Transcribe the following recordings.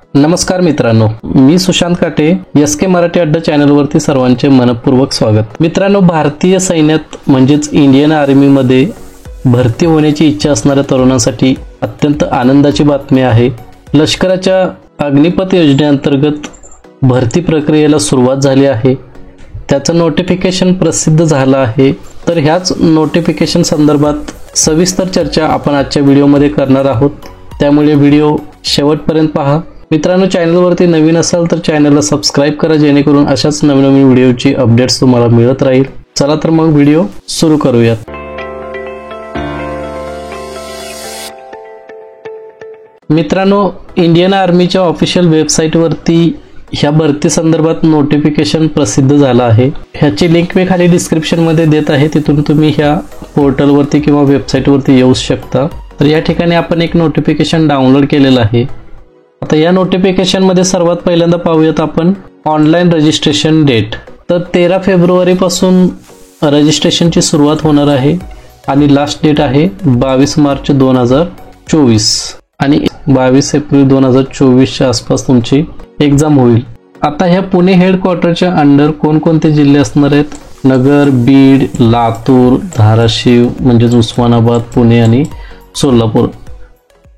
नमस्कार मित्रांनो, मी सुशांत काटे, एसके मराठी अड्डा चॅनलवरती सर्वांचे मनपूर्वक स्वागत। मित्रांनो, भारतीय सैन्यात म्हणजेच इंडियन आर्मीमध्ये भरती होण्याची इच्छा असणाऱ्या तरुणांसाठी अत्यंत आनंदाची बातमी आहे। लष्कराच्या अग्निपथ योजनेअंतर्गत भरती प्रक्रियेला सुरुवात झाली आहे। त्याचं नोटिफिकेशन प्रसिद्ध झालं आहे। तर ह्याच नोटिफिकेशन संदर्भात सविस्तर चर्चा आपण आजच्या व्हिडिओमध्ये करणार आहोत, त्यामुळे व्हिडिओ शेवटपर्यंत पहा। मित्रांनो, चॅनलवरती नवीन असाल तर चॅनलला सबस्क्राइब करा, जेणेकरून अशाच नवीन व्हिडिओची अपडेट्स तुम्हाला मिळत राहील। चला तर मग व्हिडिओ सुरू करूयात। मित्रांनो, इंडियन आर्मीच्या ऑफिशियल वेबसाईटवरती ह्या भरती संदर्भात नोटिफिकेशन प्रसिद्ध झालं आहे। ह्याची लिंक मी खाली डिस्क्रिप्शनमध्ये देत आहे, तिथून तुम्ही ह्या पोर्टलवरती किंवा वेबसाईटवरती येऊ शकता। तर या ठिकाणी आपण एक नोटिफिकेशन डाउनलोड केलेलं आहे। आता या नोटिफिकेशन मध्ये सर्वात पहिल्यांदा पाहूयात आपण ऑनलाईन रजिस्ट्रेशन डेट। तर 13 फेब्रुवारी पासून रजिस्ट्रेशनची सुरुवात होणार आहे आणि लास्ट डेट आहे 22 मार्च 2024 आणि 22 एप्रिल 2024 च्या आसपास तुमची एक्झाम होईल। आता ह्या पुणे हेडक्वार्टरच्या अंडर कोणकोणते जिल्हे असणार आहेत? नगर, बीड, लातूर, धाराशिव म्हणजे उस्मानाबाद, पुणे आणि सोलापूर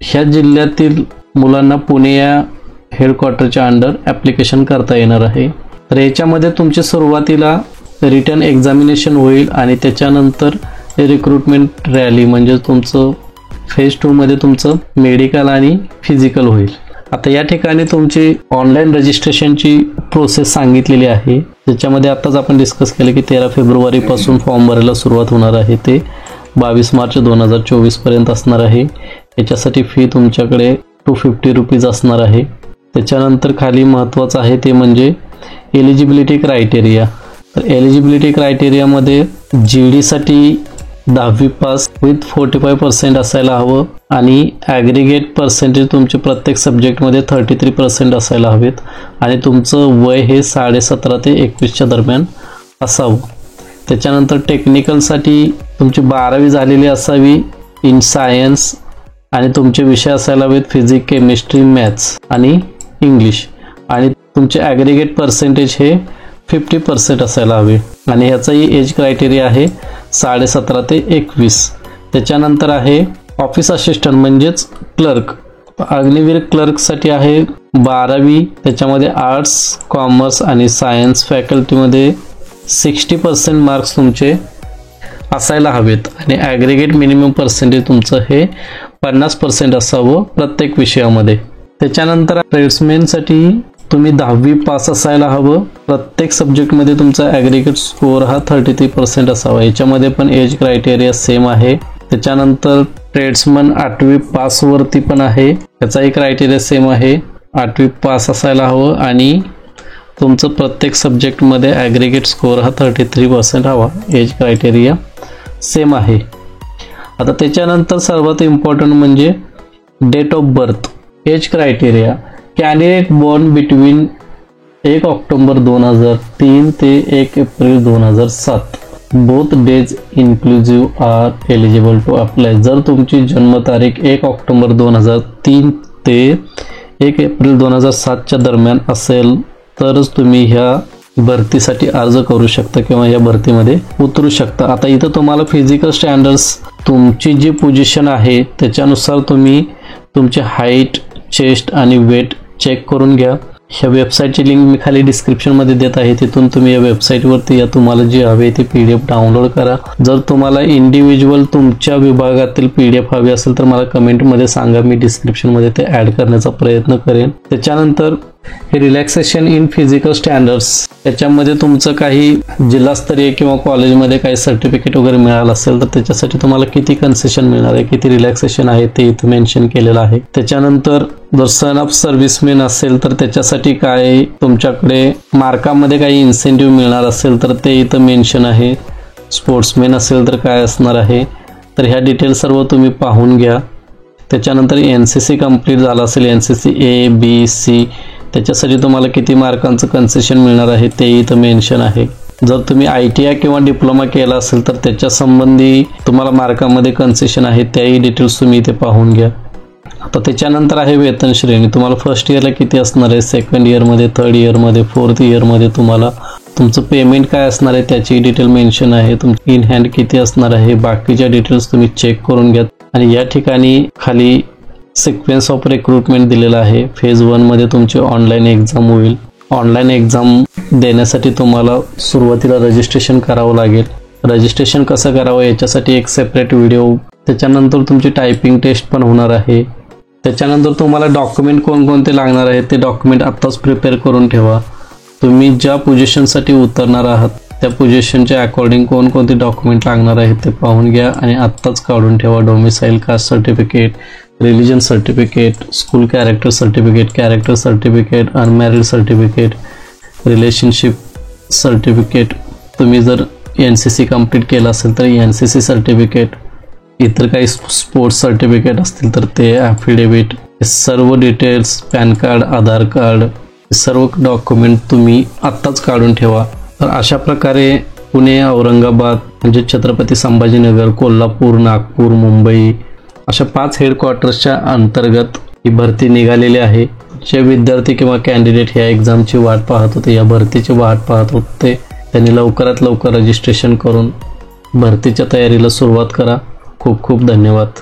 ह्या जिल्ह्यातील मुलांना पुणे या हेडक्वार्टरच्या अंडर ॲप्लिकेशन करता येणार आहे। तर याच्यामध्ये तुमची सुरुवातीला रिटन एक्झामिनेशन होईल आणि त्याच्यानंतर रिक्रुटमेंट रॅली म्हणजे तुमचं फेज 2 मध्ये तुमचं मेडिकल आणि फिजिकल होईल। आता या ठिकाणी तुमची ऑनलाईन रजिस्ट्रेशनची प्रोसेस सांगितलेली आहे, त्याच्यामध्ये आताच आपण डिस्कस केलं की 13 फेब्रुवारी पासून फॉर्म भरायला सुरुवात होणार आहे, ते 22 मार्च 2024 पर्यंत असणार आहे। याच्यासाठी फी तुमच्याकडे 250 रुपीज असणार आहे। त्याच्यानंतर खाली महत्त्वाचं आहे ते म्हणजे एलिजिबिलिटी क्रायटेरिया। तर एलिजिबिलिटी क्रायटेरियामध्ये GD साठी 10वी पास विथ 45% असायला हवं आणि ॲग्रिगेट पर्सेंटेज तुमचे प्रत्येक सब्जेक्टमध्ये 33% असायला हवेत आणि तुमचं वय हे 17.5 ते 21च्या दरम्यान असावं। त्याच्यानंतर टेक्निकलसाठी तुमची 12वी झालेली असावी इन सायन्स आणि तुमचे विषय असायला हवेत फिजिक्स, केमिस्ट्री, मॅथ्स आणि इंग्लिश आणि तुमचे ॲग्रिगेट पर्सेंटेज हे 50% असायला हवे आणि ह्याचाही एज क्रायटेरिया आहे 17.5 ते 21। त्याच्यानंतर आहे ऑफिस असिस्टंट म्हणजेच क्लर्क। अग्निवीर क्लर्कसाठी आहे 12वी, त्याच्यामध्ये आर्ट्स, कॉमर्स आणि सायन्स फॅकल्टीमध्ये 60% मार्क्स तुमचे असायला हवेत आणि ॲग्रिगेट मिनिमम पर्सेंटेज तुमचं हे 50% असावं प्रत्येक विषयामध्ये। त्याच्यानंतर ट्रेड्समॅनसाठी तुम्ही 10वी पास असायला हवं, प्रत्येक सब्जेक्टमध्ये तुमचा ॲग्रिगेट स्कोअर हा 33% असावा। याच्यामध्ये पण एज क्रायटेरिया सेम आहे। त्याच्यानंतर ट्रेड्समन 8वी पासवरती पण आहे, त्याचाही क्रायटेरिया सेम आहे, 8वी पास असायला हवं आणि तुमचं प्रत्येक सब्जेक्टमध्ये ॲग्रिगेट स्कोअर हा 33% हवा। एज क्रायटेरिया सेम आहे। आता त्याच्यानंतर सर्वात इम्पॉर्टंट म्हणजे date of birth. Age criteria candidate born between 1 October 2003 ते 1 April 2007 both days inclusive are eligible to apply. जर तुमची जन्मतारीख 1 ऑक्टोबर 2003 ते 1 एप्रिल 2007च्या दरम्यान असेल तरच तुम्ही ह्या भरतीसाठी अर्ज करू शकता किंवा या भरतीमध्ये उतरू शकता। आता इथं तुम्हाला फिजिकल स्टँडर्ड्स तुमची जी पोझिशन आहे त्याच्यानुसार तुम्ही तुमचे हाईट, चेस्ट आणि वेट चेक करून घ्या। ह्या वेबसाईटची लिंक मी खाली डिस्क्रिप्शनमध्ये देत आहे, तिथून तुम्ही या वेबसाईटवरती या तुम्हाला जे हवे ते PDF डाउनलोड करा। जर तुम्हाला इंडिव्हिज्युअल तुमच्या विभागातील PDF हवे असेल तर मला कमेंटमध्ये सांगा, मी डिस्क्रिप्शनमध्ये ते ॲड करण्याचा प्रयत्न करेन। त्याच्यानंतर हे रिलॅक्सेशन इन फिजिकल स्टँडर्ड्स, त्याच्यामध्ये तुमचं काही जिल्हास्तरीय किंवा कॉलेजमध्ये काही सर्टिफिकेट वगैरे मिळालं असेल तर त्याच्यासाठी तुम्हाला किती कन्सेशन मिळणार आहे, किती रिलॅक्सेशन आहे ते इथं मेन्शन केलेलं आहे। त्याच्यानंतर जर सन ऑफ सर्व्हिसमॅन असेल तर त्याच्यासाठी काय तुमच्याकडे मार्कामध्ये काही इन्सेंटिव्ह मिळणार असेल तर ते इथं मेन्शन आहे। स्पोर्ट्समॅन असेल तर काय असणार आहे, तर ह्या डिटेल्स सर्व तुम्ही पाहून घ्या। त्याच्यानंतर NCC कंप्लीट झाला असेल, NCC A, B, C, त्याच्यासाठी तुम्हाला किती मार्कांचं कन्सेशन मिळणार आहे ते इथं मेन्शन आहे। जर तुम्ही ITI किंवा डिप्लोमा केला असेल तर त्याच्या संबंधी तुम्हाला मार्कामध्ये कन्सेशन आहे, त्याही डिटेल्स तुम्ही इथे पाहून घ्या। आता त्याच्यानंतर आहे वेतन श्रेणी. तुम्हाला फर्स्ट इयरला किती असणार आहे, सेकंड इयरमध्ये, थर्ड इयरमध्ये, फोर्थ इयरमध्ये तुम्हाला तुमचं पेमेंट काय असणार आहे त्याची डिटेल मेन्शन आहे. तुमची इन हँड किती असणार आहे, बाकीच्या डिटेल्स तुम्ही चेक करून घ्या. आणि या ठिकाणी खाली सिक्वेन्स ऑफ रिक्रुटमेंट दिलेला आहे. फेज 1 मध्ये तुमची ऑनलाईन एक्झाम होईल. ऑनलाईन एक्झाम देण्यासाठी तुम्हाला सुरुवातीला रजिस्ट्रेशन करावं लागेल. रजिस्ट्रेशन कसं करावं याच्यासाठी एक सेपरेट व्हिडिओ. त्याच्यानंतर तुमची टायपिंग टेस्ट पण होणार आहे. त्याच्यानंतर तुम्हाला डॉक्युमेंट कोणकोणते लागणार आहेत ते डॉक्युमेंट आत्ताच प्रिपेअर करून ठेवा. तुम्ही ज्या पोझिशनसाठी उतरणार आहात त्या पोझिशनच्या अकॉर्डिंग कोणकोणते डॉक्युमेंट लागणार आहेत ते पाहून घ्या आणि आत्ताच काढून ठेवा. Domicile caste certificate, religion certificate, school character certificate, unmarried certificate, relationship certificate. तुम्ही जर NCC कंप्लीट केलं असेल तर NCC सर्टिफिकेट, इतर काही स्पोर्ट्स सर्टिफिकेट असतील तर ते, ॲफिडेविट, सर्व डिटेल्स, पॅन कार्ड, आधार कार्ड, सर्व डॉक्युमेंट तुम्ही आत्ताच काढून ठेवा. तर अशा प्रकारे पुणे, औरंगाबाद म्हणजे छत्रपती संभाजीनगर, कोल्हापूर, नागपूर, मुंबई अशा 5 हेडक्वार्टर्सच्या अंतर्गत ही भरती निघालेली आहे. जे विद्यार्थी किंवा कॅन्डिडेट ह्या एक्झामची वाट पाहत होते, या भरतीची वाट पाहत होते, त्यांनी लवकरात लवकर रजिस्ट्रेशन करून भरतीच्या तयारीला सुरुवात करा. खूप खूप धन्यवाद.